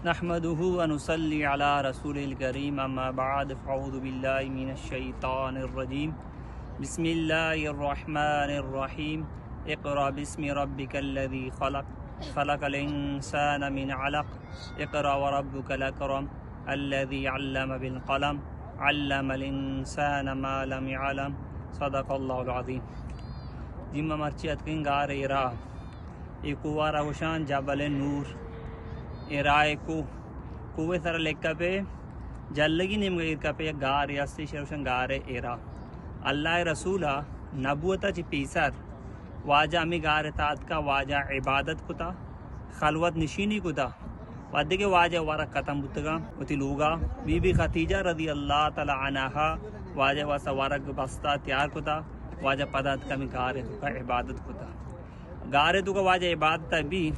نحمده ونصلي على رسول الكريم اما بعد فاعوذ بالله من الشيطان الرجيم بسم الله الرحمن الرحيم اقرأ باسم ربك الذي خلق الإنسان من علق اقرأ وربك الأكرم الذي علم بالقلم علم الإنسان ما لم يعلم صدق الله العظيم. جمع مرچیت کنگار ایرا ایکو روشان جبل نور ایرائے کوے سر لیکا پہ جلگی نیم گیر پہ گار یاستی شروشن گار ایرا اللہ رسولہ نبوتا چی پیسر واجہ امی گار تات کا واجہ عبادت کتا خلوت نشینی کتا وادے کے واجہ وارا ختم بتگا وتی لوگا بی بی خدیجہ رضی اللہ تعالی عنہا واجہ واسا وارک بستا تیار کتا واجہ پدات کمی گار تو کا عبادت کتا گار تو کا واجہ عبادت بھی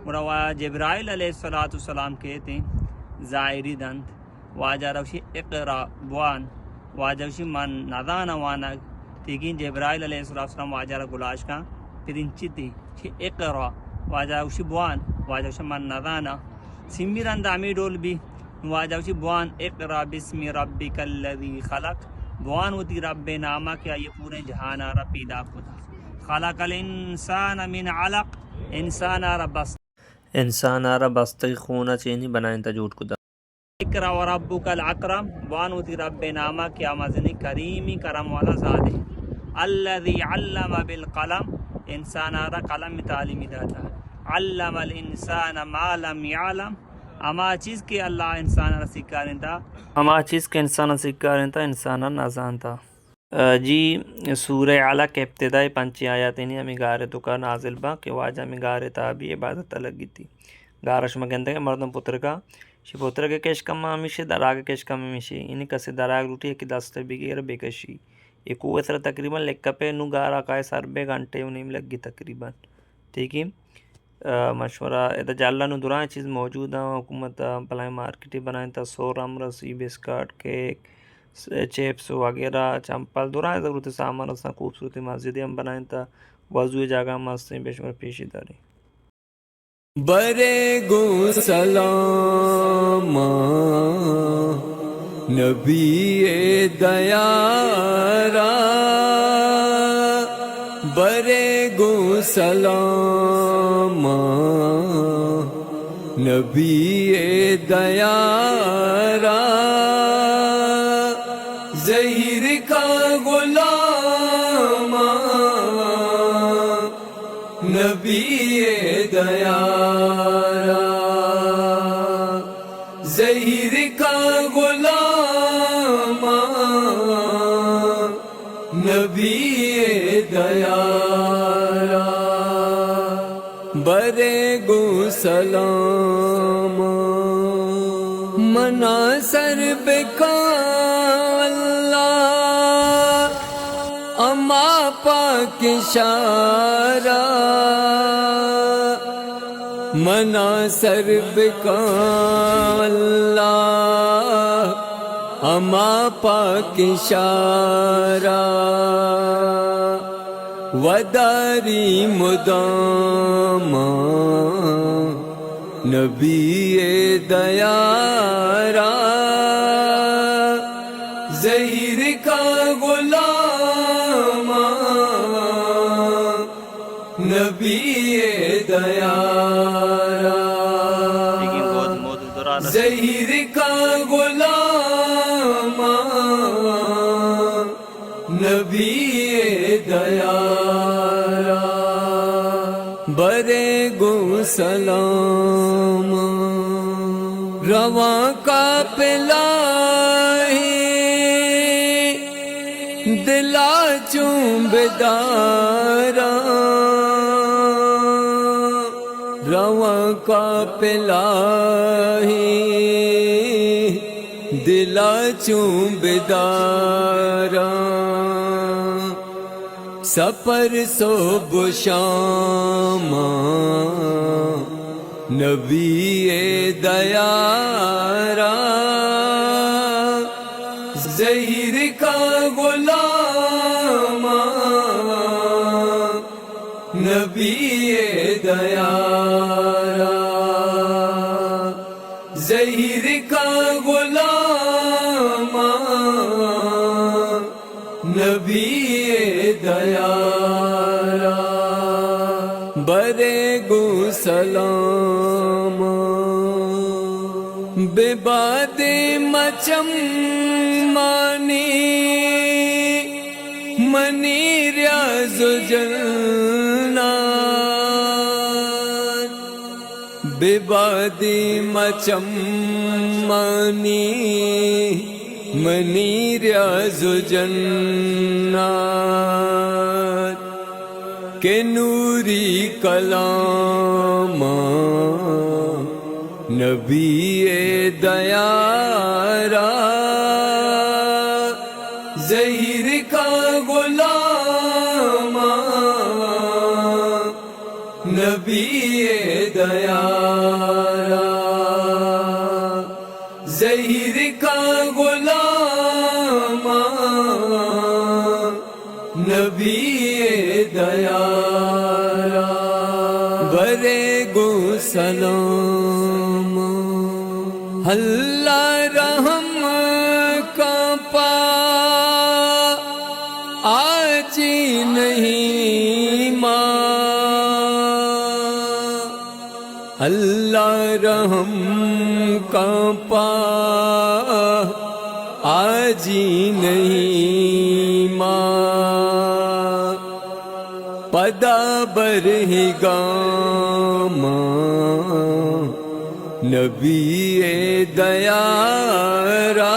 مروا جبرائیل علیہ السلام کہتے ہیں ظاہری دند واجہ روشی اقرا بوان واجہ روشی من نادانا وانا تیگین جبرائیل علیہ السلام واجہ را گلاش کا پھر انچی تھی کہ اقرا واجہ روشی بوان واجہ روشی من نادانا سمی رند امی ڈول بھی واجہ روشی بوان اقرا بسم ربک الذی خلق بوان ہوتی رب نامہ کیا یہ پورے جہانا را پیدا کتا خلق الانسان من علق انسان را بس انسان آرہ بستی خونہ چینی بنائیں تا جھوٹ کدا اقرا وربک الاکرم وانوتی رب نامہ کیا مزنی کریمی کرم والا ذات ہے الذی علم بالقلم انسان آرہ قلم تعلیمی داتا علم الانسان ما لم يعلم اما چیز کے اللہ انسان آرہ سکھارن تا ہما چیز کے انسان سکھارن تا انسان نازان تا جی سورہ علق کے ابتدائی پنچی آیات انہی ہمیں گارے تو کا نازل با کہ واجہ ہمیں گارے تا بھی عبادت لگی تھی گارش مگندے کہ مردم پتر کا شی پتر کے کش کم ہمیشہ دراغ کش کم ہمیشہ انہی کسی دراغ روٹی ہے کہ دست بگیر بے کشی ایک وہ سر تقریباً لکھا پہ نو گارا کائے سر بے گھنٹے انہیں لگ گی تقریباً ٹھیک ہے مشورہ ادھا جاللہ نو دوران چیز موجود ہیں حکومت پلائیں مارکیٹی بنائیں تا سورم رسی بسکٹ کیک چیپس وغیرہ چمپل دوران ضرورت سامان رسنا خوبصورتی مسجدی ہم بنائیں تا وضوی جاگہ مستیں بیشمر پیشی داری برے گو سلام نبی دیارا برے گو سلام نبی دیارا ظہیر کا غلام نبی دیارا ظہیر کا غلام نبی دیارا برے گو سلام مناصر بکا اما پاک شارا مناصر بکا اللہ اما پاک شارا وداری مدام نبی دیارا ظہیر کا غلام نبی دیارا ظہیر کا غلام نبی دیارا برے گو سلام رواں کا پلاہی دلا چومبدارا رواں کا پلاہی دلا چومبدارا سپر صبح شام نبی دیارا ظہیر کا غلام نبی دیارا زہر کا غلام نبی دیارا برے گو سلام بے باد مچم مانی منی ریاض جنات بے باد مچم مانی منی ریاض جنات کہ نوری کلام نبی دیارا زہر کا غلام نبی دیارا زہر کا غلام نبی دیارا برے گو سلام اللہ رحم کا پا آج نہیں ماں اللہ رحم کا پا آج نہیں ماں پدا برہی گام نبی دیارا